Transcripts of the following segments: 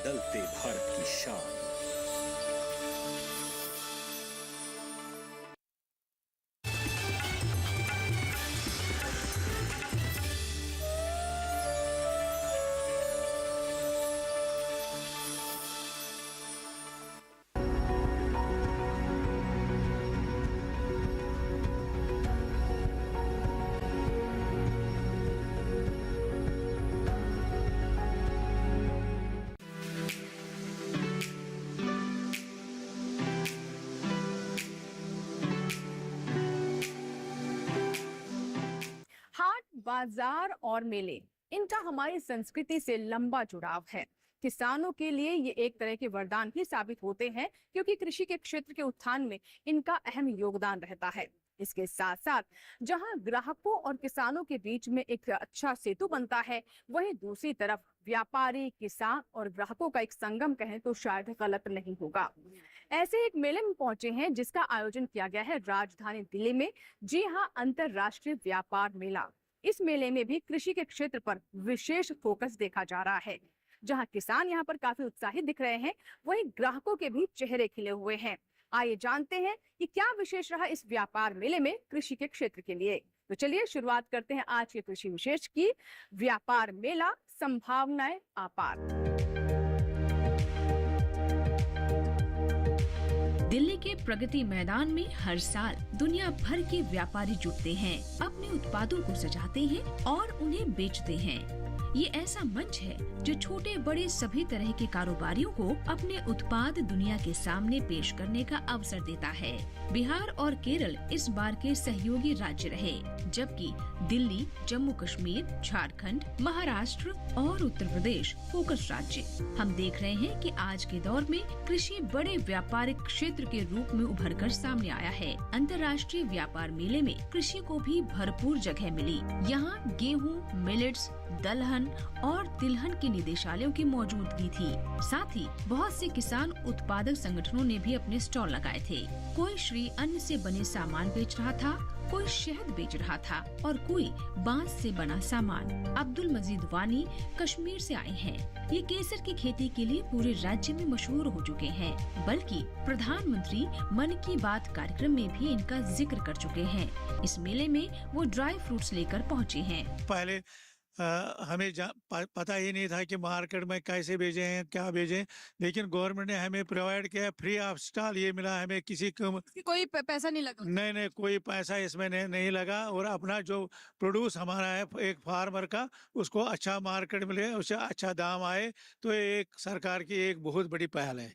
बदलते भारत की शान। हाट, बाजार और मेले, इनका हमारी संस्कृति से लंबा जुड़ाव है। किसानों के लिए ये एक तरह के वरदान भी साबित होते हैं, क्योंकि कृषि के क्षेत्र के उत्थान में इनका अहम योगदान रहता है। इसके साथ साथ जहां ग्राहकों और किसानों के बीच में एक अच्छा सेतु बनता है, वहीं दूसरी तरफ व्यापारी, किसान और ग्राहकों का एक संगम कहें तो शायद गलत नहीं होगा। ऐसे एक मेले में पहुंचे हैं जिसका आयोजन किया गया है राजधानी दिल्ली में। जी हां, अंतरराष्ट्रीय व्यापार मेला। इस मेले में भी कृषि के क्षेत्र पर विशेष फोकस देखा जा रहा है। जहां किसान यहां पर काफी उत्साहित दिख रहे हैं, वहीं ग्राहकों के भी चेहरे खिले हुए हैं। आइए जानते हैं कि क्या विशेष रहा इस व्यापार मेले में कृषि के क्षेत्र के लिए। तो चलिए शुरुआत करते हैं आज के कृषि विशेष की। व्यापार मेला, संभावनाएं अपार। दिल्ली के प्रगति मैदान में हर साल दुनिया भर के व्यापारी जुटते हैं, अपने उत्पादों को सजाते हैं और उन्हें बेचते हैं। ये ऐसा मंच है जो छोटे बड़े सभी तरह के कारोबारियों को अपने उत्पाद दुनिया के सामने पेश करने का अवसर देता है। बिहार और केरल इस बार के सहयोगी राज्य रहे, जबकि दिल्ली, जम्मू कश्मीर, झारखंड, महाराष्ट्र और उत्तर प्रदेश फोकस राज्य। हम देख रहे हैं कि आज के दौर में कृषि बड़े व्यापारिक क्षेत्र के रूप में उभर कर सामने आया है। अंतर्राष्ट्रीय व्यापार मेले में कृषि को भी भरपूर जगह मिली। यहाँ गेहूँ, मिलेट्स, दलहन और तिलहन के निदेशालयों की मौजूदगी थी। साथ ही बहुत से किसान उत्पादक संगठनों ने भी अपने स्टॉल लगाए थे। कोई श्री अन्न से बने सामान बेच रहा था, कोई शहद बेच रहा था और कोई बांस से बना सामान। अब्दुल मजीद वानी कश्मीर से आए हैं। ये केसर की खेती के लिए पूरे राज्य में मशहूर हो चुके हैं, बल्कि प्रधानमंत्री मन की बात कार्यक्रम में भी इनका जिक्र कर चुके हैं। इस मेले में वो ड्राई फ्रूट्स लेकर पहुँचे हैं। पहले हमें पता ही नहीं था कि मार्केट में कैसे भेजे हैं, क्या भेजें, लेकिन गवर्नमेंट ने हमें प्रोवाइड किया, फ्री ऑफ स्टॉल ये मिला हमें। किसी को कोई पैसा नहीं लगा? नहीं, कोई पैसा इसमें नहीं लगा। और अपना जो प्रोड्यूस हमारा है एक फार्मर का, उसको अच्छा मार्केट मिले, उसे अच्छा दाम आए, तो एक सरकार की एक बहुत बड़ी पहल है।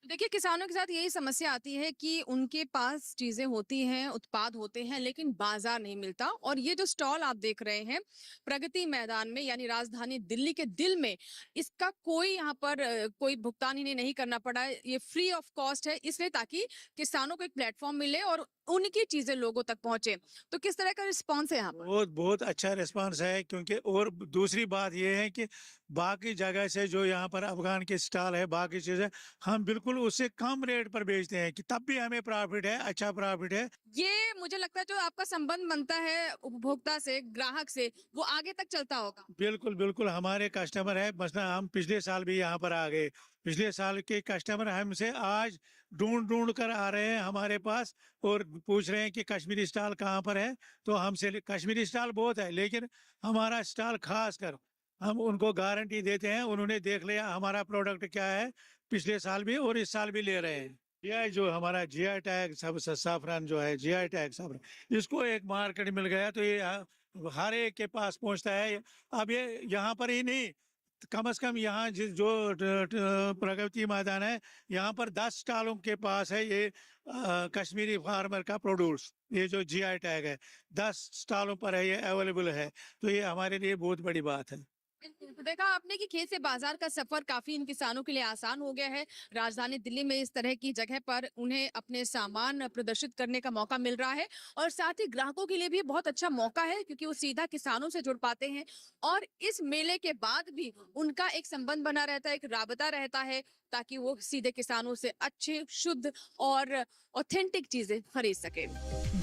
देखिए, किसानों के साथ यही समस्या आती है कि उनके पास चीजें होती हैं, उत्पाद होते हैं, लेकिन बाजार नहीं मिलता। और ये जो स्टॉल आप देख रहे हैं प्रगति मैदान में, यानी राजधानी दिल्ली के दिल में, इसका कोई यहाँ पर कोई भुगतान इन्हें नहीं करना पड़ा। ये फ्री ऑफ कॉस्ट है, इसलिए ताकि किसानों को एक प्लेटफॉर्म मिले और उनकी चीजें लोगों तक पहुंचे। तो किस तरह का रिस्पांस है यहाँ पर? बहुत अच्छा रिस्पांस है, क्योंकि और दूसरी बात ये है कि बाकी जगह से जो यहाँ पर अफगान के स्टॉल है, बाकी चीजें हम बिल्कुल उससे कम रेट पर बेचते हैं, कि तब भी हमें प्रॉफिट है, अच्छा प्रॉफिट है। ये मुझे लगता है जो आपका संबंध बनता है उपभोक्ता से, ग्राहक से, वो आगे तक चलता होगा। बिल्कुल हमारे कस्टमर है। मसलन हम पिछले साल भी यहाँ पर आ गए, पिछले साल के कस्टमर हमसे आज ढूंढ कर आ रहे हैं हमारे पास और पूछ रहे हैं कि कश्मीरी स्टॉल कहाँ पर है। तो हमसे कश्मीरी स्टॉल बहुत है, लेकिन हमारा स्टॉल खास कर हम उनको गारंटी देते हैं। उन्होंने देख लिया हमारा प्रोडक्ट क्या है, पिछले साल भी और इस साल भी ले रहे हैं। यह जो हमारा जीआई टैग सब साफरान जो है, जीआई टैग साफरान, इसको एक मार्केट मिल गया तो ये हर एक के पास पहुंचता है। अब ये यहाँ पर ही नहीं, कम से कम यहाँ जो प्रगति मैदान है, यहाँ पर 10 स्टॉलों के पास है ये कश्मीरी फार्मर का प्रोड्यूस। ये जो जीआई टैग है 10 स्टॉलों पर है, ये अवेलेबल है। तो ये हमारे लिए बहुत बड़ी बात है। तो देखा आपने कि खेत से बाजार का सफर काफी इन किसानों के लिए आसान हो गया है। राजधानी दिल्ली में इस तरह की जगह पर उन्हें अपने सामान प्रदर्शित करने का मौका मिल रहा है, और साथ ही ग्राहकों के लिए भी बहुत अच्छा मौका है, क्योंकि वो सीधा किसानों से जुड़ पाते हैं। और इस मेले के बाद भी उनका एक संबंध बना रहता है, एक राबता रहता है, ताकि वो सीधे किसानों से अच्छे, शुद्ध और ऑथेंटिक चीजें खरीद सके।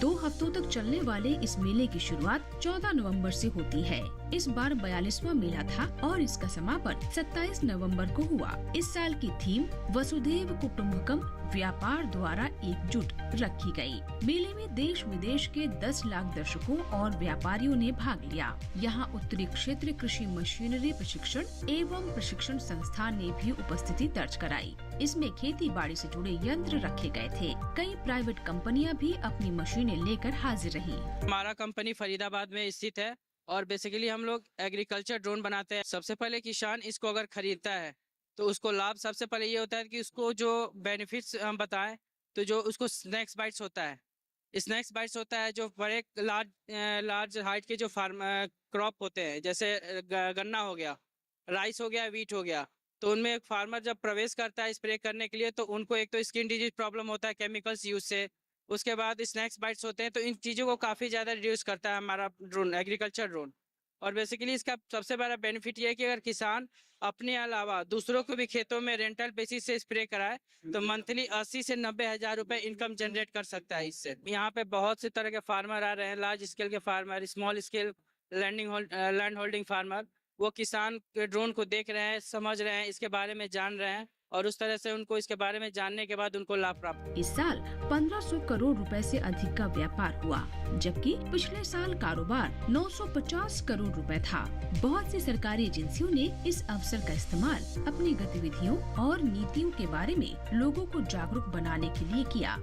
2 हफ्तों तक चलने वाले इस मेले की शुरुआत 14 नवंबर से होती है। इस बार 42वां मेला था और इसका समापन 27 नवंबर को हुआ। इस साल की थीम वसुधैव कुटुम्बकम व्यापार द्वारा एकजुट रखी गई। मेले में देश विदेश के 10 लाख दर्शकों और व्यापारियों ने भाग लिया। यहाँ उत्तरी क्षेत्र कृषि मशीनरी प्रशिक्षण एवं प्रशिक्षण संस्थान ने भी उपस्थिति दर्ज कराई। इसमें खेती बाड़ी से जुड़े यंत्र रखे गए थे। कई प्राइवेट कंपनियां भी अपनी मशीनें लेकर हाजिर रही। हमारा कंपनी फरीदाबाद में स्थित है और बेसिकली हम लोग एग्रीकल्चर ड्रोन बनाते हैं। सबसे पहले किसान इसको अगर खरीदता है तो उसको लाभ सबसे पहले ये होता है कि उसको जो बेनिफिट्स हम बताएं तो जो उसको स्नैक्स बाइट्स होता है जो बड़े लार्ज हाइट के जो फार्म क्रॉप होते हैं, जैसे गन्ना हो गया, राइस हो गया, वीट हो गया, तो उनमें एक फार्मर जब प्रवेश करता है स्प्रे करने के लिए तो उनको एक तो स्किन डिजीज प्रॉब्लम होता है केमिकल्स यूज से, उसके बाद स्नैक्स बाइट्स होते हैं, तो इन चीज़ों को काफ़ी ज़्यादा रिड्यूस करता है हमारा ड्रोन, एग्रीकल्चर ड्रोन। और बेसिकली इसका सबसे बड़ा बेनिफिट ये है कि अगर किसान अपने अलावा दूसरों को भी खेतों में रेंटल बेसिस से स्प्रे कराए तो मंथली 80 से 90 हज़ार रुपए इनकम जनरेट कर सकता है इससे। यहाँ पे बहुत से तरह के फार्मर आ रहे हैं, लार्ज स्केल के farmer, small scale land holding farmer. वो किसान के ड्रोन को देख रहे हैं, समझ रहे हैं, इसके बारे में जान रहे हैं और उस तरह से उनको इसके बारे में जानने के बाद उनको लाभ प्राप्त। इस साल 1500 करोड़ रुपए से अधिक का व्यापार हुआ, जबकि पिछले साल कारोबार 950 करोड़ रुपए था। बहुत सी सरकारी एजेंसियों ने इस अवसर का इस्तेमाल अपनी गतिविधियों और नीतियों के बारे में लोगों को जागरूक बनाने के लिए किया।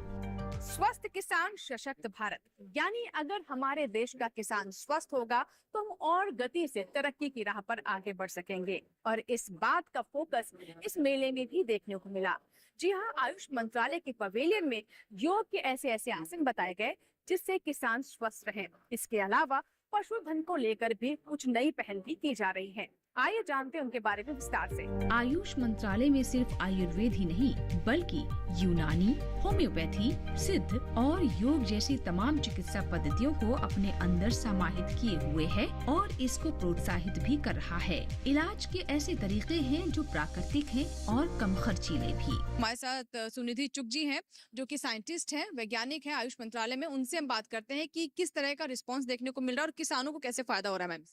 स्वस्थ किसान सशक्त भारत, यानी अगर हमारे देश का किसान स्वस्थ होगा तो हम और गति से तरक्की की राह पर आगे बढ़ सकेंगे। और इस बात का फोकस इस मेले में भी देखने को मिला। जी हाँ, आयुष मंत्रालय के पवेलियन में योग के ऐसे आसन बताए गए जिससे किसान स्वस्थ रहे। इसके अलावा पशुधन को लेकर भी कुछ नई पहल भी की जा रही है। आइए जानते हैं उनके बारे में विस्तार से। आयुष मंत्रालय में सिर्फ आयुर्वेद ही नहीं बल्कि यूनानी, होम्योपैथी, सिद्ध और योग जैसी तमाम चिकित्सा पद्धतियों को अपने अंदर समाहित किए हुए है और इसको प्रोत्साहित भी कर रहा है। इलाज के ऐसे तरीके हैं जो प्राकृतिक हैं और कम खर्चीले भी। हमारे साथ सुनिधि चुग जी हैं जो कि साइंटिस्ट हैं, वैज्ञानिक हैं आयुष मंत्रालय में। उनसे हम बात करते हैं कि किस तरह का रिस्पांस देखने को मिल रहा है और किसानों को कैसे फायदा हो रहा है। मैम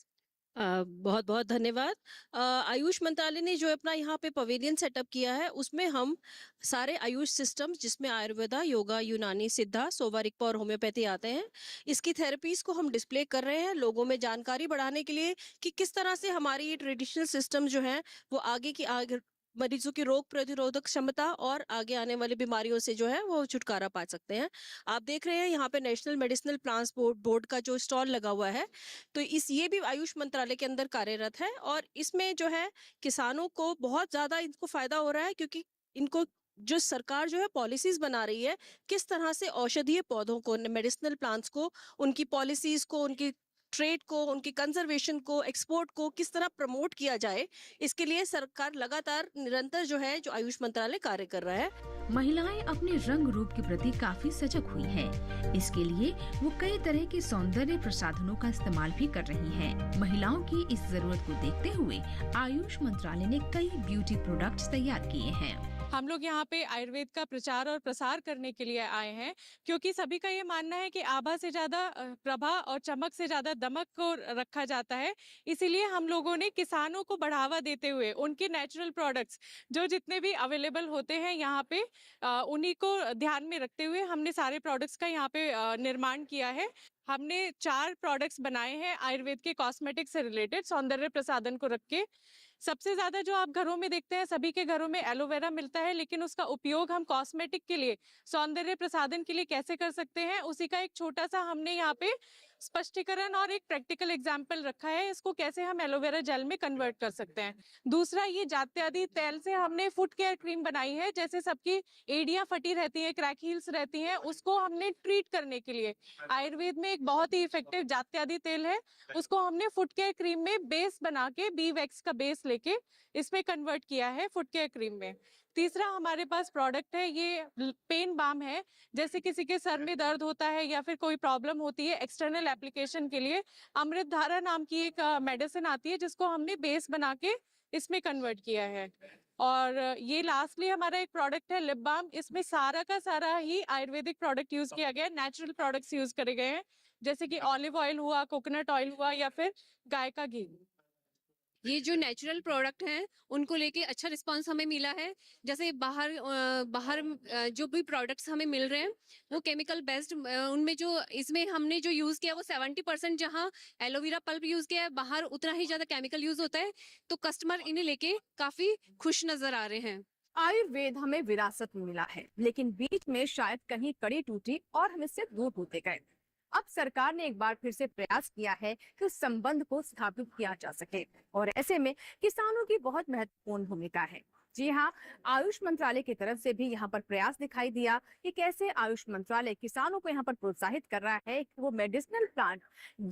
बहुत बहुत धन्यवाद। आयुष मंत्रालय ने जो अपना यहाँ पे पवेलियन सेटअप किया है उसमें हम सारे आयुष सिस्टम्स जिसमें आयुर्वेदा, योगा, यूनानी, सिद्धा, सोवा, रिक्पा और होम्योपैथी आते हैं, इसकी थेरेपीज को हम डिस्प्ले कर रहे हैं लोगों में जानकारी बढ़ाने के लिए कि किस तरह से हमारी ये ट्रेडिशनल सिस्टम जो है वो आगे मरीजों की रोग प्रतिरोधक क्षमता और आगे आने वाली बीमारियों से जो है वो छुटकारा पा सकते हैं। आप देख रहे हैं यहाँ पे नेशनल मेडिसिनल प्लांट्स बोर्ड का जो स्टॉल लगा हुआ है, तो ये भी आयुष मंत्रालय के अंदर कार्यरत है और इसमें जो है किसानों को बहुत ज्यादा इनको फायदा हो रहा है क्योंकि इनको जो सरकार जो है पॉलिसीज बना रही है किस तरह से औषधीय पौधों को, मेडिसिनल प्लांट्स को, उनकी पॉलिसीज को, उनकी ट्रेड को, उनकी कंजर्वेशन को, एक्सपोर्ट को किस तरह प्रमोट किया जाए, इसके लिए सरकार लगातार निरंतर जो है जो आयुष मंत्रालय कार्य कर रहा है। महिलाएं अपने रंग रूप के प्रति काफी सजग हुई हैं। इसके लिए वो कई तरह के सौंदर्य प्रसाधनों का इस्तेमाल भी कर रही हैं। महिलाओं की इस जरूरत को देखते हुए आयुष मंत्रालय ने कई ब्यूटी प्रोडक्ट्स तैयार किए हैं। हम लोग यहाँ पे आयुर्वेद का प्रचार और प्रसार करने के लिए आए हैं क्योंकि सभी का ये मानना है कि आभा से ज़्यादा प्रभा और चमक से ज़्यादा दमक को रखा जाता है। इसीलिए हम लोगों ने किसानों को बढ़ावा देते हुए उनके नेचुरल प्रोडक्ट्स जो जितने भी अवेलेबल होते हैं यहाँ पे उन्हीं को ध्यान में रखते हुए हमने सारे प्रोडक्ट्स का यहाँ पे निर्माण किया है। हमने 4 प्रोडक्ट्स बनाए हैं आयुर्वेद के कॉस्मेटिक से रिलेटेड, सौंदर्य प्रसाधन को रख के। सबसे ज्यादा जो आप घरों में देखते हैं, सभी के घरों में एलोवेरा मिलता है, लेकिन उसका उपयोग हम कॉस्मेटिक के लिए, सौंदर्य प्रसाधन के लिए कैसे कर सकते हैं, उसी का एक छोटा सा हमने यहाँ पे स्पष्टीकरण और एक प्रैक्टिकल एग्जाम्पल रखा है। इसको कैसे हम एलोवेरा जेल में कन्वर्ट कर सकते हैं। दूसरा, ये जात्यादि तेल से हमने फुट केयर क्रीम बनाई है। जैसे सबकी एड़ियां फटी रहती हैं, क्रैक हील्स रहती हैं, उसको हमने ट्रीट करने के लिए आयुर्वेद में एक बहुत ही इफेक्टिव जात्यादि तेल है, उसको हमने फुट केयर क्रीम में बेस बना के बी वैक्स का बेस लेके इसमें कन्वर्ट किया है फुट केयर क्रीम में। तीसरा हमारे पास प्रोडक्ट है, ये पेन बाम है। जैसे किसी के सर में दर्द होता है या फिर कोई प्रॉब्लम होती है, एक्सटर्नल एप्लीकेशन के लिए अमृत धारा नाम की एक मेडिसिन आती है जिसको हमने बेस बना के इसमें कन्वर्ट किया है। और ये लास्टली हमारा एक प्रोडक्ट है लिप बाम। इसमें सारा का सारा ही आयुर्वेदिक प्रोडक्ट यूज किया गया है, नेचुरल प्रोडक्ट्स यूज करे गए हैं, जैसे कि ऑलिव ऑयल हुआ, कोकोनट ऑयल हुआ या फिर गाय का घी। ये जो नेचुरल प्रोडक्ट हैं उनको लेके अच्छा रिस्पांस हमें मिला है। जैसे बाहर जो भी प्रोडक्ट्स हमें मिल रहे हैं वो केमिकल बेस्ड, उनमें जो इसमें हमने जो यूज किया वो 70% जहाँ एलोवेरा पल्प यूज किया है, बाहर उतना ही ज्यादा केमिकल यूज होता है। तो कस्टमर इन्हें लेके काफी खुश नजर आ रहे हैं। आयुर्वेद हमें विरासत में मिला है, लेकिन बीच में शायद कहीं कड़ी टूटी और हम इससे दूर होते गए। अब सरकार ने एक बार फिर से प्रयास किया है कि उस संबंध को स्थापित किया जा सके, और ऐसे में किसानों की बहुत महत्वपूर्ण भूमिका है। जी हाँ, आयुष मंत्रालय की तरफ से भी यहाँ पर प्रयास दिखाई दिया कि कैसे आयुष मंत्रालय किसानों को यहाँ पर प्रोत्साहित कर रहा है कि वो मेडिसिनल प्लांट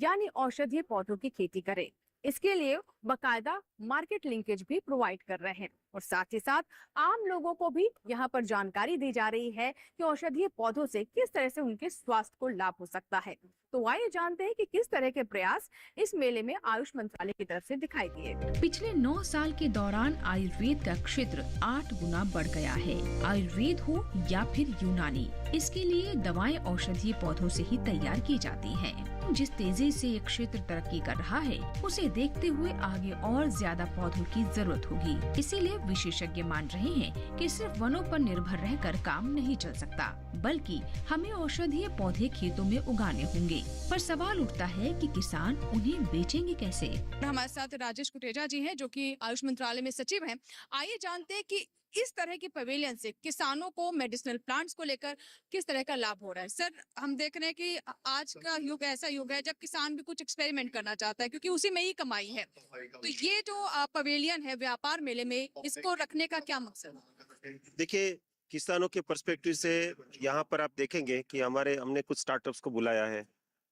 यानी औषधीय पौधों की खेती करें। इसके लिए बकायदा मार्केट लिंकेज भी प्रोवाइड कर रहे हैं, और साथ ही साथ आम लोगों को भी यहाँ पर जानकारी दी जा रही है कि औषधीय पौधों से किस तरह से उनके स्वास्थ्य को लाभ हो सकता है। तो आइए जानते हैं कि किस तरह के प्रयास इस मेले में आयुष मंत्रालय की तरफ से दिखाई दिए। पिछले 9 साल के दौरान आयुर्वेद का क्षेत्र 8 गुना बढ़ गया है। आयुर्वेद हो या फिर यूनानी, इसके लिए दवाएं औषधीय पौधों से ही तैयार की जाती हैं। जिस तेजी से ये क्षेत्र तरक्की कर रहा है, उसे देखते हुए आगे और ज्यादा पौधों की जरूरत होगी। इसीलिए विशेषज्ञ मान रहे हैं कि सिर्फ वनों पर निर्भर रहकर काम नहीं चल सकता, बल्कि हमें औषधीय पौधे खेतों में उगाने होंगे। पर सवाल उठता है कि किसान उन्हें बेचेंगे कैसे? हमारे साथ राजेश कुटेजा जी हैं, जो कि आयुष मंत्रालय में सचिव हैं। आइए जानते हैं कि इस तरह के पवेलियन से किसानों को मेडिसिनल प्लांट्स को लेकर किस तरह का लाभ हो रहा है। सर, हम देख रहे हैं कि आज का युग ऐसा युग है जब किसान भी कुछ एक्सपेरिमेंट करना चाहता है, क्योंकि उसी में ही कमाई है। तो ये जो पवेलियन है व्यापार मेले में, इसको रखने का क्या मकसद है? देखिए, किसानों के पर्सपेक्टिव से यहाँ पर आप देखेंगे कि हमने कुछ स्टार्टअप्स को बुलाया है।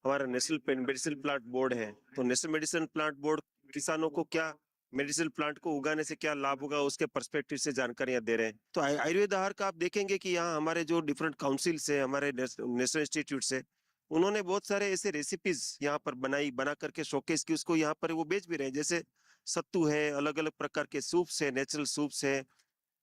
हमारा नेशनल मेडिसिन प्लांट बोर्ड है, तो नेशनल मेडिसिन प्लांट बोर्ड किसानों को क्या मेडिसिनल प्लांट को उगाने से क्या लाभ होगा उसके पर्सपेक्टिव से जानकारियां दे रहे हैं। तो आयुर्वेद आहार का आप देखेंगे कि यहाँ हमारे जो डिफरेंट काउंसिल से, हमारे नेशनल इंस्टीट्यूट से, उन्होंने बहुत सारे ऐसे रेसिपीज यहाँ पर बना करके शोकेस की, उसको यहाँ पर वो बेच भी रहे हैं। जैसे सत्तू है, अलग अलग प्रकार के सूप्स है, नेचुरल सूप्स है,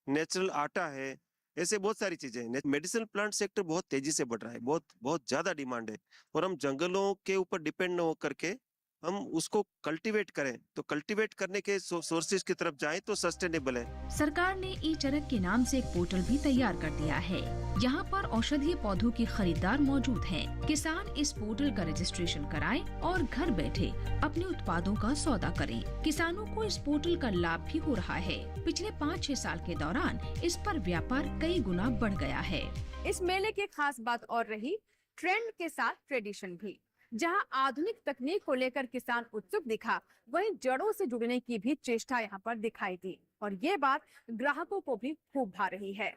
नेचुरल आटा है, ऐसे बहुत सारी चीजें हैं। मेडिसिनल प्लांट सेक्टर बहुत तेजी से बढ़ रहा है, बहुत ज्यादा डिमांड है, और हम जंगलों के ऊपर डिपेंड न हो करके हम उसको कल्टीवेट करें, तो कल्टीवेट करने के सोर्सेज की तरफ जाएं तो सस्टेनेबल है। सरकार ने ई चरक के नाम से एक पोर्टल भी तैयार कर दिया है। यहाँ पर औषधीय पौधों के खरीदार मौजूद हैं। किसान इस पोर्टल का रजिस्ट्रेशन कराएं और घर बैठे अपने उत्पादों का सौदा करें। किसानों को इस पोर्टल का लाभ भी हो रहा है। पिछले 5-6 साल के दौरान इस पर व्यापार कई गुना बढ़ गया है। इस मेले की खास बात और रही ट्रेंड के साथ ट्रेडिशन भी। जहां आधुनिक तकनीक को लेकर किसान उत्सुक दिखा, वहीं जड़ों से जुड़ने की भी चेष्टा यहां पर दिखाई दी, और ये बात ग्राहकों को भी खूब भा रही है।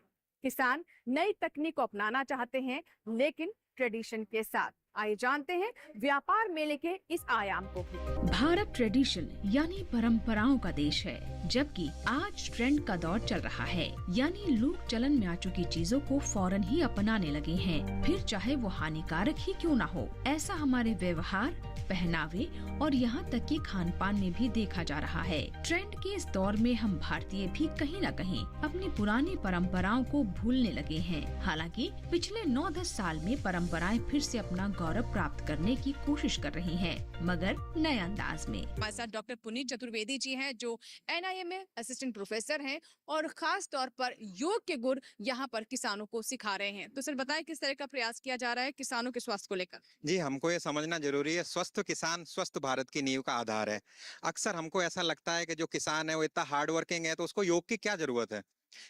किसान नई तकनीक को अपनाना चाहते हैं, लेकिन ट्रेडिशन के साथ। आइए जानते हैं व्यापार मेले के इस आयाम को भी। भारत ट्रेडिशन यानी परंपराओं का देश है, जबकि आज ट्रेंड का दौर चल रहा है, यानी लोग चलन में आ चुकी चीजों को फौरन ही अपनाने लगे हैं, फिर चाहे वो हानिकारक ही क्यों ना हो। ऐसा हमारे व्यवहार, पहनावे और यहाँ तक कि खान पान में भी देखा जा रहा है। ट्रेंड के इस दौर में हम भारतीय भी कहीं न कहीं अपनी पुरानी परंपराओं को भूलने लगे हैं। हालांकि पिछले 9-10 साल में परंपराएं फिर से अपना गौरव प्राप्त करने की कोशिश कर रही हैं, मगर नए अंदाज में। हमारे साथ डॉक्टर पुनीत चतुर्वेदी जी हैं, जो NIM में असिस्टेंट प्रोफेसर हैं और खास तौर पर योग के गुर यहाँ पर किसानों को सिखा रहे हैं। तो सर बताएं, किस तरह का प्रयास किया जा रहा है किसानों के स्वास्थ्य को लेकर? जी, हमको ये समझना जरूरी है, स्वस्थ किसान स्वस्थ भारत की नींव का आधार है। अक्सर हमको ऐसा लगता है कि जो किसान है वो इतना हार्ड वर्किंग है, तो उसको योग की क्या जरूरत है,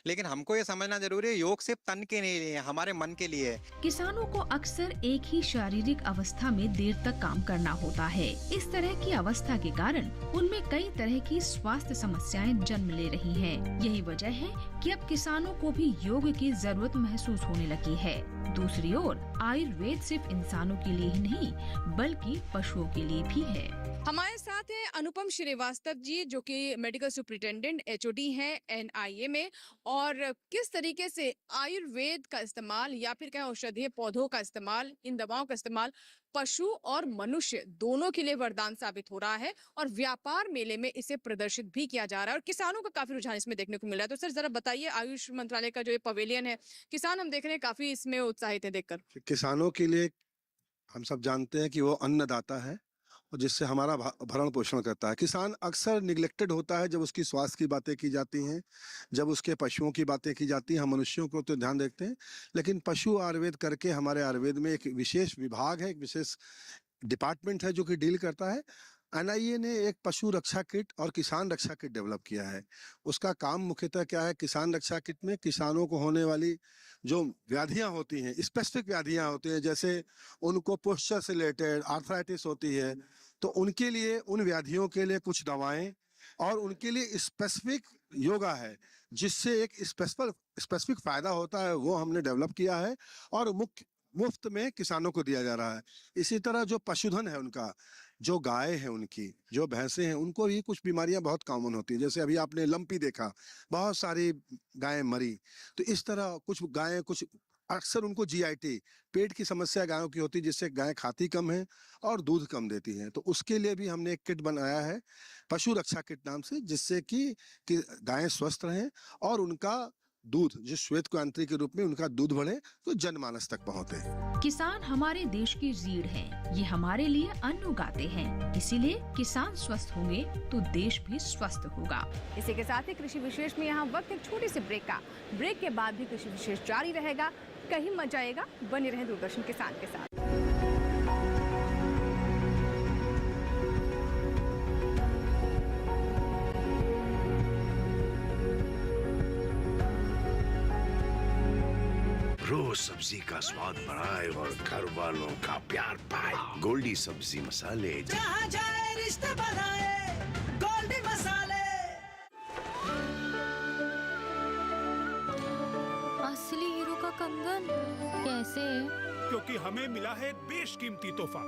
लेकिन हमको ये समझना जरूरी है, योग सिर्फ तन के लिए है, हमारे मन के लिए है। किसानों को अक्सर एक ही शारीरिक अवस्था में देर तक काम करना होता है। इस तरह की अवस्था के कारण उनमें कई तरह की स्वास्थ्य समस्याएं जन्म ले रही हैं। यही वजह है कि अब किसानों को भी योग की जरूरत महसूस होने लगी है। दूसरी ओर आयुर्वेद सिर्फ इंसानों के लिए ही नहीं, बल्कि पशुओं के लिए भी है। हमारे साथ है अनुपम श्रीवास्तव जी, जो कि मेडिकल सुपरिटेंडेंट HOD हैं NIA में, और किस तरीके से आयुर्वेद का इस्तेमाल या फिर क्या औषधीय पौधों का इस्तेमाल, इन दवाओं का इस्तेमाल पशु और मनुष्य दोनों के लिए वरदान साबित हो रहा है, और व्यापार मेले में इसे प्रदर्शित भी किया जा रहा है, और किसानों का काफी रुझान इसमें देखने को मिल रहा है। तो सर जरा बताइए, आयुष मंत्रालय का जो ये पवेलियन है, किसान हम देख रहे हैं काफी इसमें उत्साहित है देखकर। किसानों के लिए हम सब जानते हैं कि वो अन्नदाता है, और जिससे हमारा भरण पोषण करता है। किसान अक्सर निगलेक्टेड होता है जब उसकी स्वास्थ्य की बातें की जाती हैं, जब उसके पशुओं की बातें की जाती हैं। हम मनुष्यों को तो ध्यान देखते हैं, लेकिन पशु आयुर्वेद करके हमारे आयुर्वेद में एक विशेष विभाग है, एक विशेष डिपार्टमेंट है जो कि डील करता है। एनआईए ने एक पशु रक्षा किट और किसान रक्षा किट डेवलप किया है। उसका काम मुख्यतः क्या है? किसान रक्षा किट में किसानों को होने वाली जो व्याधियां होती हैं, स्पेसिफिक व्याधियां होती हैं, जैसे उनको पोस्चर से रिलेटेड आर्थराइटिस होती है, तो उनके लिए, उन व्याधियों के लिए कुछ दवाएं और उनके लिए स्पेसिफिक योगा है जिससे एक स्पेसिफिक फायदा होता है, वो हमने डेवलप किया है और मुफ्त में किसानों को दिया जा रहा है। इसी तरह जो पशुधन है उनका, जो गाय है उनकी, जो भैंसे हैं, उनको भी कुछ बीमारियां बहुत कॉमन होती है। जैसे अभी आपने लंपी देखा, बहुत सारी गायें मरी। तो इस तरह कुछ गायें, कुछ अक्सर उनको जीआईटी, पेट की समस्या गायों की होती है, जिससे गाय खाती कम है और दूध कम देती है। तो उसके लिए भी हमने एक किट बनाया है पशु रक्षा किट नाम से, जिससे कि गायें स्वस्थ रहें और उनका दूध, जिस श्वेत क्रांति के रूप में उनका दूध बढ़े, तो जनमानस तक पहुंचे। किसान हमारे देश की रीढ़ हैं। ये हमारे लिए अन्न उगाते हैं, इसीलिए किसान स्वस्थ होंगे तो देश भी स्वस्थ होगा। इसी के साथ ही कृषि विशेष में यहाँ वक्त एक छोटी सी ब्रेक का। ब्रेक के बाद भी कृषि विशेष जारी रहेगा, कहीं मत जाएगा, बने रहे दूरदर्शन किसान के साथ। रोज सब्जी का स्वाद बढ़ाए और घर वालों का प्यार पाए। गोल्डी सब्जी मसाले, जहाँ जाए रिश्ते बनाए, गोल्डी मसाले। असली हीरो का कंगन कैसे? क्योंकि हमें मिला है एक बेशकीमती तोहफा,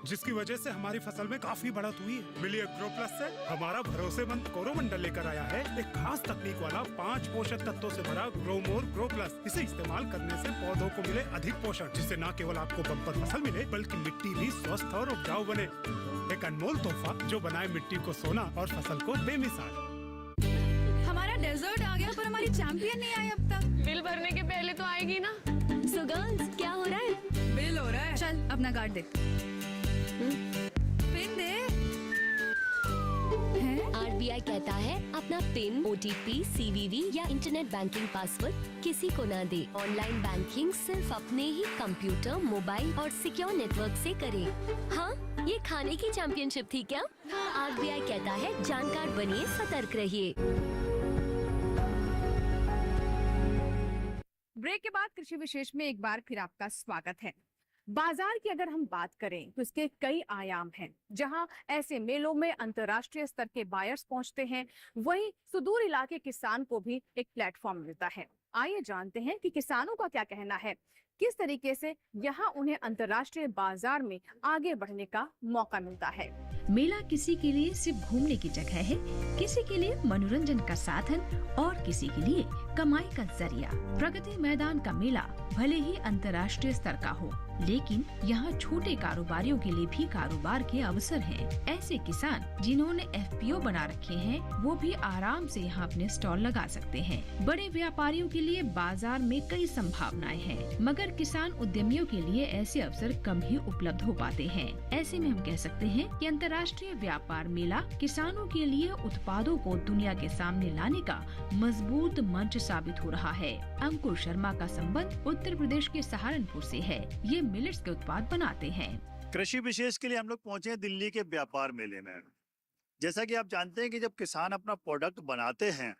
जिसकी वजह से हमारी फसल में काफी बढ़त हुई है। मिली ग्रो प्लस से हमारा भरोसेमंद कोरोमंडल लेकर आया है एक खास तकनीक वाला 5 पोषक तत्वों से भरा ग्रो मोर ग्रो प्लस। इसे इस्तेमाल करने से पौधों को मिले अधिक पोषण, जिससे न केवल आपको बम्पर फसल मिले, बल्कि मिट्टी भी स्वस्थ और उपजाऊ बने। एक अनमोल तोहफा जो बनाए मिट्टी को सोना और फसल को बेमिसाल। हमारा डेजर्ट आ गया, पर हमारी चैंपियन नहीं आई अब तक। बिल भरने के पहले तो आएगी ना। सो गर्ल्स, क्या हो रहा है? बिल हो रहा है। चल अपना कार्ड दे। पिन दे। आरबीआई कहता है अपना पिन, ओटीपी, सीवीवी या इंटरनेट बैंकिंग पासवर्ड किसी को ना दे। ऑनलाइन बैंकिंग सिर्फ अपने ही कंप्यूटर, मोबाइल और सिक्योर नेटवर्क से करें। हाँ, ये खाने की चैंपियनशिप थी क्या? आरबीआई कहता है जानकार बनिए, सतर्क रहिए। ब्रेक के बाद कृषि विशेष में एक बार फिर आपका स्वागत है। बाजार की अगर हम बात करें तो इसके कई आयाम हैं, जहां ऐसे मेलों में अंतर्राष्ट्रीय स्तर के बायर्स पहुंचते हैं, वहीं सुदूर इलाके किसान को भी एक प्लेटफॉर्म मिलता है। आइए जानते हैं कि किसानों का क्या कहना है, किस तरीके से यहां उन्हें अंतर्राष्ट्रीय बाजार में आगे बढ़ने का मौका मिलता है। मेला किसी के लिए सिर्फ घूमने की जगह है, किसी के लिए मनोरंजन का साधन और किसी के लिए कमाई का जरिया। प्रगति मैदान का मेला भले ही अंतर्राष्ट्रीय स्तर का हो, लेकिन यहाँ छोटे कारोबारियों के लिए भी कारोबार के अवसर हैं। ऐसे किसान जिन्होंने एफपीओ बना रखे हैं, वो भी आराम से यहाँ अपने स्टॉल लगा सकते हैं। बड़े व्यापारियों के लिए बाजार में कई संभावनाएं हैं, मगर किसान उद्यमियों के लिए ऐसे अवसर कम ही उपलब्ध हो पाते हैं। ऐसे में हम कह सकते हैं कि अंतर्राष्ट्रीय व्यापार मेला किसानों के लिए उत्पादों को दुनिया के सामने लाने का मजबूत मंच साबित हो रहा है। अंकुर शर्मा का संबंध उत्तर प्रदेश के सहारनपुर से है। ये मिलेट्स के उत्पाद बनाते हैं। कृषि विशेष के लिए हम लोग पहुंचे हैं दिल्ली के व्यापार मेले में। जैसा कि आप जानते हैं कि जब किसान अपना प्रोडक्ट बनाते हैं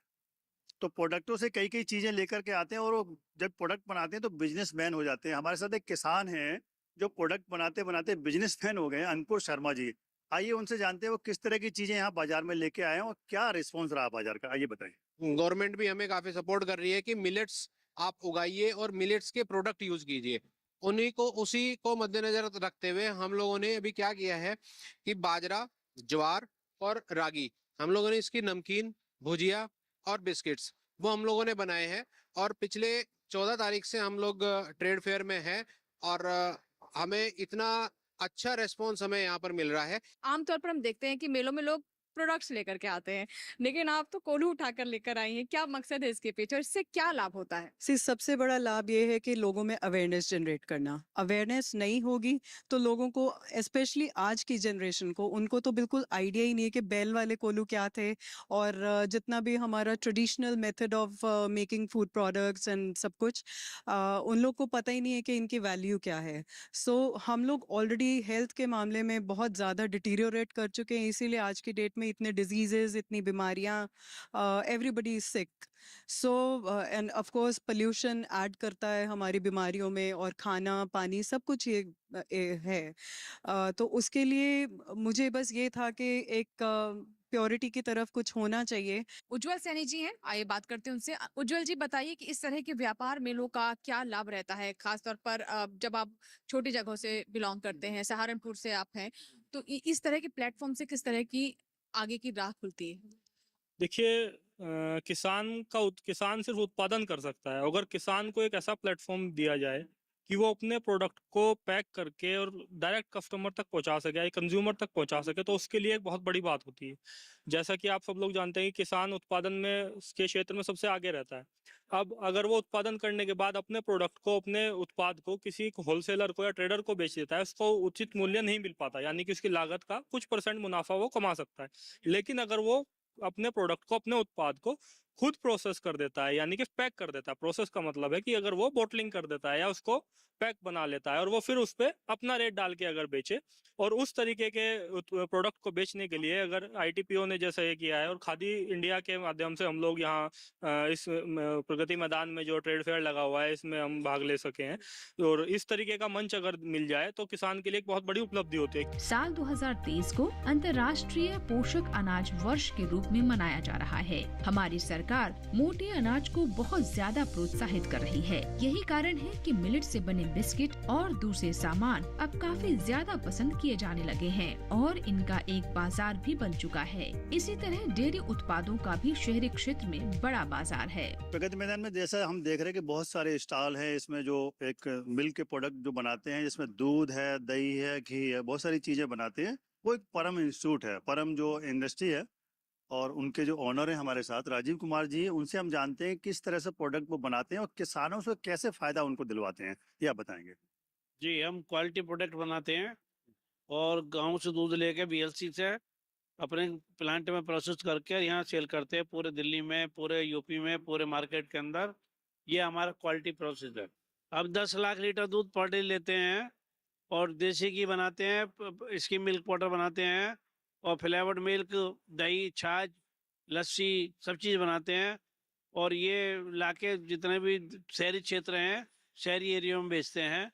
तो प्रोडक्टों से कई चीजें लेकर के आते हैं, और वो जब प्रोडक्ट बनाते हैं तो बिजनेसमैन हो जाते हैं। हमारे साथ एक किसान हैं जो प्रोडक्ट बनाते बनाते बिजनेसमैन हो गए हैं, अंकुर शर्मा जी। आइए उनसे जानते हैं वो किस तरह की चीजें यहाँ बाजार में लेके आए हैं और क्या रिस्पॉन्स रहा बाजार का, आइए बताइए। गवर्नमेंट भी हमें काफी सपोर्ट कर रही है कि मिलेट्स आप उगाइए और मिलेट्स के प्रोडक्ट यूज कीजिए। उसी को मद्देनजर रखते हुए हम लोगों ने अभी क्या किया है कि बाजरा, ज्वार और रागी, हम लोगों ने इसकी नमकीन, भुजिया और बिस्किट्स वो हम लोगों ने बनाए हैं। और पिछले 14 तारीख से हम लोग ट्रेड फेयर में हैं और हमें इतना अच्छा रेस्पॉन्स हमें यहाँ पर मिल रहा है। आमतौर पर हम देखते हैं कि मेलों में लोग प्रोडक्ट्स लेकर के आते हैं, लेकिन आप तो कोल्हू उठाकर लेकर आई हैं। क्या मकसद है इसके पीछे और इससे क्या लाभ होता है? सबसे बड़ा लाभ ये है कि लोगों में अवेयरनेस जनरेट करना। अवेयरनेस नहीं होगी तो लोगों को, स्पेशली आज की जनरेशन को, उनको तो बिल्कुल आइडिया ही नहीं है कि बैल वाले कोल्हू क्या थे, और जितना भी हमारा traditional method of making food products and सब कुछ, उन लोग को पता ही नहीं है कि इनकी वैल्यू क्या है। सो हम लोग ऑलरेडी हेल्थ के मामले में बहुत ज़्यादा डिटीरियोरेट कर चुके हैं, इसीलिए आज की डेट में इतने डिजीजेस, इतनी बीमारियां, everybody is sick. So end of course pollution add करता है हमारी बीमारियों में, और खाना पानी सब कुछ ये है। तो उसके लिए मुझे बस ये था कि एक प्योरिटी की तरफ कुछ होना चाहिए। उज्जवल सैनी जी हैं, आइए बात करते हैं उनसे। उज्जवल जी, बताइए कि इस तरह के व्यापार मेलों का क्या लाभ रहता है, खासतौर पर जब आप छोटी जगहों से बिलोंग करते हैं, सहारनपुर से आप हैं, तो इस तरह के प्लेटफॉर्म से किस तरह की आगे की राह खुलती है? देखिए, किसान सिर्फ उत्पादन कर सकता है। अगर किसान को एक ऐसा प्लेटफॉर्म दिया जाए कि वो अपने प्रोडक्ट को पैक करके और डायरेक्ट कस्टमर तक पहुंचा सके, या कंज्यूमर तक पहुंचा सके, तो उसके लिए एक बहुत बड़ी बात होती है। जैसा कि आप सब लोग जानते हैं कि किसान उत्पादन में के क्षेत्र में सबसे आगे रहता है। अब अगर वो उत्पादन करने के बाद अपने प्रोडक्ट को, अपने उत्पाद को किसी होलसेलर को या ट्रेडर को बेच देता है, उसको उचित मूल्य नहीं मिल पाता, यानी कि उसकी लागत का कुछ % मुनाफा वो कमा सकता है। लेकिन अगर वो अपने प्रोडक्ट को, अपने उत्पाद को खुद प्रोसेस कर देता है, यानी कि पैक कर देता है, प्रोसेस का मतलब है कि अगर वो बोटलिंग कर देता है या उसको पैक बना लेता है, और वो फिर उस पर अपना रेट डाल के अगर बेचे, और उस तरीके के प्रोडक्ट को बेचने के लिए अगर ITPO ने जैसा ये किया है, और खादी इंडिया के माध्यम से हम लोग यहाँ इस प्रगति मैदान में जो ट्रेड फेयर लगा हुआ है, इसमें हम भाग ले सके हैं, और इस तरीके का मंच अगर मिल जाए तो किसान के लिए एक बहुत बड़ी उपलब्धि होती है। साल 2023 को अंतर्राष्ट्रीय पोषक अनाज वर्ष के रूप में मनाया जा रहा है। हमारी सरकार मोटे अनाज को बहुत ज्यादा प्रोत्साहित कर रही है। यही कारण है कि मिलेट से बने बिस्किट और दूसरे सामान अब काफी ज्यादा पसंद किए जाने लगे हैं, और इनका एक बाजार भी बन चुका है। इसी तरह डेयरी उत्पादों का भी शहरी क्षेत्र में बड़ा बाजार है। प्रगति मैदान में जैसा हम देख रहे हैं कि बहुत सारे स्टॉल हैं, इसमें जो एक मिल्क के प्रोडक्ट जो बनाते हैं, जिसमें दूध है, दही है, घी है, बहुत सारी चीजें बनाते हैं। वो एक परम इंस्टीट्यूट है, परम जो इंडस्ट्री है, और उनके जो ऑनर है हमारे साथ राजीव कुमार जी, उनसे हम जानते हैं किस तरह से प्रोडक्ट वो बनाते हैं और किसानों से कैसे फायदा उनको दिलवाते हैं, ये आप बताएंगे। जी, हम क्वालिटी प्रोडक्ट बनाते हैं और गांव से दूध लेके BLC से अपने प्लांट में प्रोसेस करके यहाँ सेल करते हैं, पूरे दिल्ली में, पूरे यूपी में, पूरे मार्केट के अंदर। ये हमारा क्वालिटी प्रोसेस है। अब 10 लाख लीटर दूध पर डे लेते हैं, और देसी घी बनाते हैं, इसकी मिल्क पाउडर बनाते हैं, और फ्लेवर्ड मिल्क, दही, छाछ, लस्सी, सब चीज़ बनाते हैं। और ये लाके जितने भी शहरी क्षेत्र हैं, शहरी एरिया में बेचते हैं।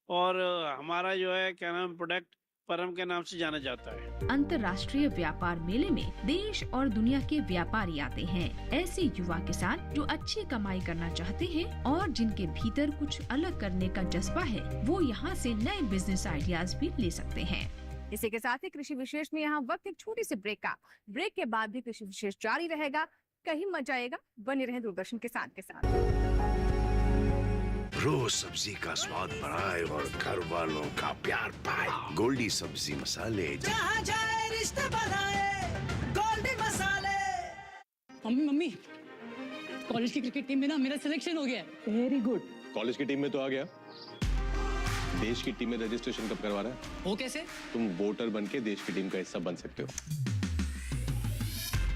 और हमारा जो है क्या नाम, प्रोडक्ट परम के नाम से जाना जाता है। अंतर्राष्ट्रीय व्यापार मेले में देश और दुनिया के व्यापारी आते हैं। ऐसे युवा किसान जो अच्छी कमाई करना चाहते हैं और जिनके भीतर कुछ अलग करने का जज्बा है, वो यहाँ से नए बिजनेस आइडियाज भी ले सकते हैं। इसी के साथ ही कृषि विशेष में यहाँ वक्त एक छोटी सी ब्रेक का। ब्रेक के बाद भी कृषि विशेष जारी रहेगा, कहीं मत जाएगा, बने रहें दूरदर्शन किसान के साथ। रोज सब्जी का स्वाद बढ़ाए और घर वालों का प्यार पाए, गोल्डी सब्जी मसाले। जहाँ जाए रिश्ते बनाए, गोल्डी मसाले। मम्मी, कॉलेज की क्रिकेट टीम में ना मेरा सिलेक्शन हो गया है। Very good. कॉलेज की टीम में तो आ गया, देश की टीम में रजिस्ट्रेशन कब करवा रहा है? वो कैसे? तुम वोटर बन के देश की टीम का हिस्सा बन सकते हो।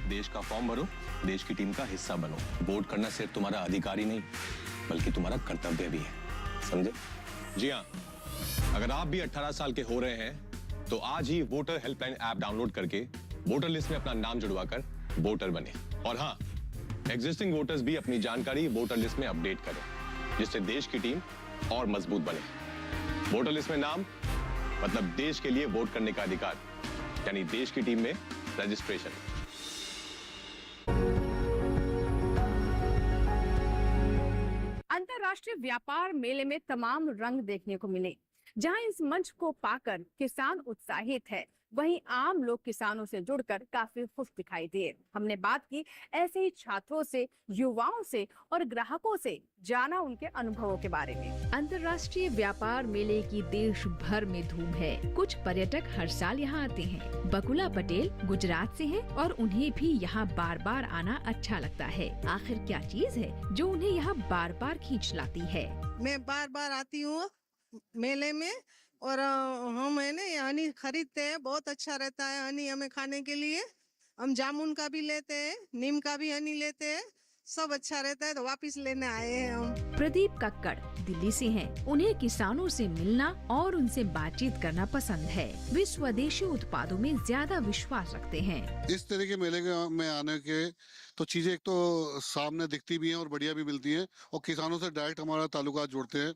देश का फॉर्म भरो, देश की टीम का हिस्सा बनो। वोट करना सिर्फ तुम्हारा अधिकार ही नहीं, बल्कि तुम्हारा कर्तव्य भी है, समझे? जी हाँ, अगर आप भी 18 साल के हो रहे हैं तो आज ही वोटर हेल्पलाइन ऐप डाउनलोड करके वोटर लिस्ट में अपना नाम जुड़वाकर वोटर बने। और हाँ, एग्जिस्टिंग वोटर्स भी अपनी जानकारी वोटर लिस्ट में अपडेट करें, जिससे देश की टीम और मजबूत बने। वोटर लिस्ट में नाम मतलब देश के लिए वोट करने का अधिकार, यानी देश की टीम में रजिस्ट्रेशन। अंतर्राष्ट्रीय व्यापार मेले में तमाम रंग देखने को मिले। जहां इस मंच को पाकर किसान उत्साहित है, वहीं आम लोग किसानों से जुड़कर काफी खुश दिखाई दिए। हमने बात की ऐसे ही छात्रों से, युवाओं से और ग्राहकों से, जाना उनके अनुभवों के बारे में। अंतर्राष्ट्रीय व्यापार मेले की देश भर में धूम है। कुछ पर्यटक हर साल यहाँ आते हैं। बकुला पटेल गुजरात से हैं और उन्हें भी यहाँ बार बार आना अच्छा लगता है। आखिर क्या चीज है जो उन्हें यहाँ बार बार खींच लाती है? मैं बार बार आती हूँ मेले में और हम है ना हनी खरीदते हैं। बहुत अच्छा रहता है हनी हमें खाने के लिए। हम जामुन का भी लेते हैं, नीम का भी हनी लेते हैं, सब अच्छा रहता है तो वापस लेने आए हैं हम। प्रदीप कक्कड़ दिल्ली से हैं। उन्हें किसानों से मिलना और उनसे बातचीत करना पसंद है। वे स्वदेशी उत्पादों में ज्यादा विश्वास रखते हैं। इस तरह के मेले में आने के तो चीजें एक तो सामने दिखती भी हैं और बढ़िया भी मिलती हैं और किसानों से डायरेक्ट हमारा ताल्लुकात जोड़ते हैं।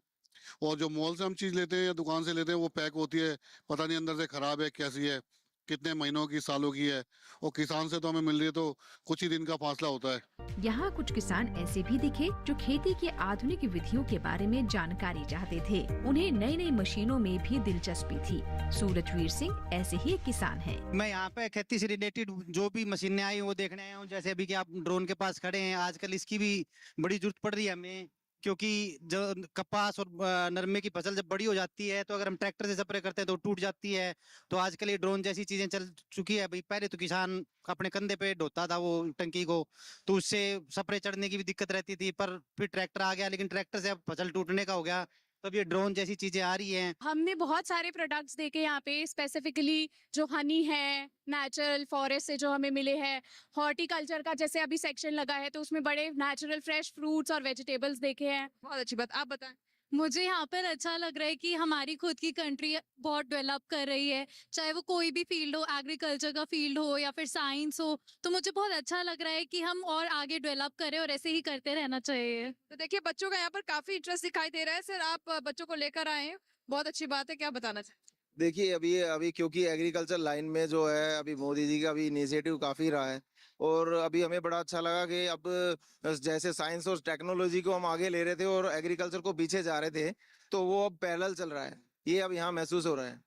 और जो मॉल से हम चीज लेते हैं या दुकान से लेते हैं वो पैक होती है, पता नहीं अंदर से खराब है, कैसी है, कितने महीनों की, सालों की है। और किसान से तो हमें मिल रही है तो कुछ ही दिन का फासला होता है। यहाँ कुछ किसान ऐसे भी दिखे जो खेती की आधुनिक विधियों के बारे में जानकारी चाहते थे। उन्हें नई नई मशीनों में भी दिलचस्पी थी। सूरजवीर सिंह ऐसे ही एक किसान हैं। मैं यहाँ पे खेती से रिलेटेड जो भी मशीनें आई वो देखने आया हूँ। जैसे अभी कि आप ड्रोन के पास खड़े हैं, आजकल इसकी भी बड़ी जरूरत पड़ रही है हमें, क्योंकि जो कपास और नरमे की फसल जब बड़ी हो जाती है तो अगर हम ट्रैक्टर से स्प्रे करते हैं तो टूट जाती है। तो आजकल ये ड्रोन जैसी चीजें चल चुकी है। भाई पहले तो किसान अपने कंधे पे ढोता था वो टंकी को, तो उससे स्प्रे चढ़ने की भी दिक्कत रहती थी। पर फिर ट्रैक्टर आ गया, लेकिन ट्रैक्टर से अब फसल टूटने का हो गया। तब ये ड्रोन जैसी चीजें आ रही हैं। हमने बहुत सारे प्रोडक्ट्स देखे यहाँ पे, स्पेसिफिकली जो हनी है, नेचुरल फॉरेस्ट से जो हमें मिले हैं, हॉर्टिकल्चर का जैसे अभी सेक्शन लगा है तो उसमें बड़े नेचुरल फ्रेश फ्रूट्स और वेजिटेबल्स देखे हैं। बहुत अच्छी बात। आप बताएं। मुझे यहाँ पर अच्छा लग रहा है कि हमारी खुद की कंट्री बहुत डेवलप कर रही है, चाहे वो कोई भी फील्ड हो, एग्रीकल्चर का फील्ड हो या फिर साइंस हो। तो मुझे बहुत अच्छा लग रहा है कि हम और आगे डेवलप करें और ऐसे ही करते रहना चाहिए। तो देखिए बच्चों का यहाँ पर काफी इंटरेस्ट दिखाई दे रहा है। सर आप बच्चों को लेकर आए हैं, बहुत अच्छी बात है, क्या बताना चाहें? देखिए अभी क्योंकि एग्रीकल्चर लाइन में जो है अभी मोदी जी का भी इनिशिएटिव काफी रहा है और अभी हमें बड़ा अच्छा लगा कि अब जैसे साइंस और टेक्नोलॉजी को हम आगे ले रहे थे और एग्रीकल्चर को पीछे जा रहे थे, तो वो अब पैरेलल चल रहा है। ये अब यहाँ महसूस हो रहा है।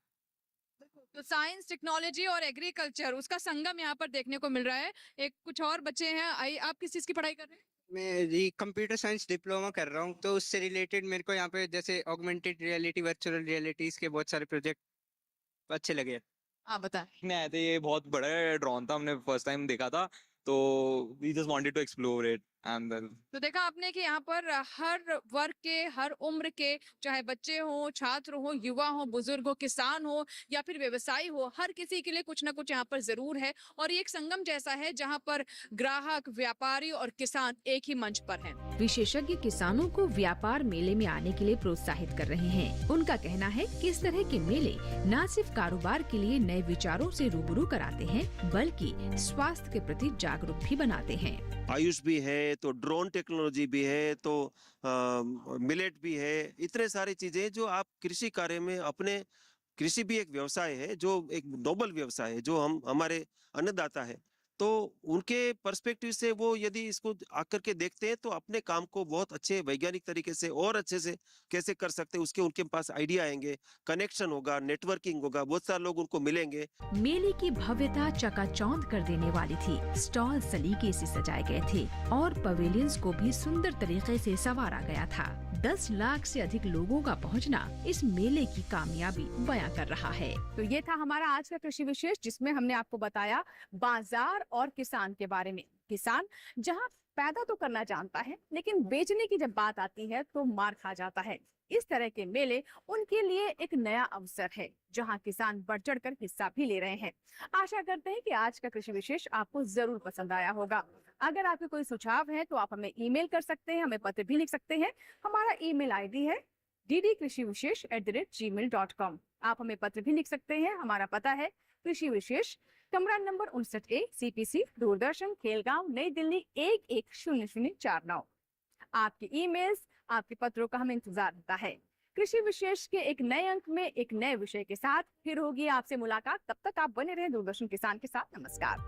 तो साइंस, टेक्नोलॉजी और एग्रीकल्चर उसका संगम यहाँ पर देखने को मिल रहा है। एक कुछ और बच्चे हैं, आप किस चीज की पढ़ाई कर रहे हैं? मैं जी कंप्यूटर साइंस डिप्लोमा कर रहा हूँ, तो उससे रिलेटेड मेरे को यहाँ पे जैसे ऑगमेंटेड रियलिटी, वर्चुअल रियलिटीज के बहुत सारे प्रोजेक्ट अच्छे लगे। आप बताएं। मैं आए थे, ये बहुत बड़ा ड्रोन था, हमने फर्स्ट टाइम देखा था तो we just wanted to explore it and then. तो देखा आपने कि यहाँ पर हर वर्ग के, हर उम्र के, चाहे बच्चे हो, छात्र हो, युवा हो, बुजुर्ग हो, किसान हो या फिर व्यवसायी हो, हर किसी के लिए कुछ ना कुछ यहाँ पर जरूर है। और ये एक संगम जैसा है जहाँ पर ग्राहक, व्यापारी और किसान एक ही मंच पर हैं। विशेषज्ञ किसानों को व्यापार मेले में आने के लिए प्रोत्साहित कर रहे हैं। उनका कहना है कि इस तरह के मेले न सिर्फ कारोबार के लिए नए विचारों से रूबरू कराते हैं, बल्कि स्वास्थ्य के प्रति जागरूक भी बनाते हैं। आयुष भी है तो ड्रोन टेक्नोलॉजी भी है तो मिलेट भी है। इतने सारी चीजें जो आप कृषि कार्य में अपने, कृषि भी एक व्यवसाय है जो एक नोबल व्यवसाय है जो हमारे अन्नदाता है, तो उनके पर्सपेक्टिव से वो यदि इसको आकर के देखते हैं तो अपने काम को बहुत अच्छे वैज्ञानिक तरीके से और अच्छे से कैसे कर सकते हैं उसके उनके पास आइडिया आएंगे, कनेक्शन होगा, नेटवर्किंग होगा, बहुत सारे लोग उनको मिलेंगे। मेले की भव्यता चकाचौंध कर देने वाली थी। स्टॉल सलीके से सजाए गए थे और पवेलियंस को भी सुंदर तरीके से संवारा गया था। 10 लाख से अधिक लोगों का पहुंचना इस मेले की कामयाबी बयां कर रहा है। तो ये था हमारा आज का कृषि विशेष, जिसमें हमने आपको बताया बाजार और किसान के बारे में। किसान जहां पैदा तो करना जानता है, लेकिन बेचने की जब बात आती है तो मार खा जाता है। इस तरह के मेले उनके लिए एक नया अवसर है, जहां किसान बढ़ चढ़ कर हिस्सा भी ले रहे हैं। आशा करते हैं कि आज का कृषि विशेष आपको जरूर पसंद आया होगा। अगर आपके कोई सुझाव है तो आप हमें ईमेल कर सकते हैं, हमें पत्र भी लिख सकते हैं। हमारा ईमेल आईडी है ddkrishivishesh@gmail.com। आप हमें पत्र भी लिख सकते हैं। हमारा पता है कृषि विशेष, कमरा number 59A, CPC, Doordarshan, Khelgaon, नई दिल्ली 110049। आपके ईमेल्स, आपके पत्रों का हमें इंतजार रहता है। कृषि विशेष के एक नए अंक में एक नए विषय के साथ फिर होगी आपसे मुलाकात। तब तक आप बने रहें दूरदर्शन किसान के साथ। नमस्कार।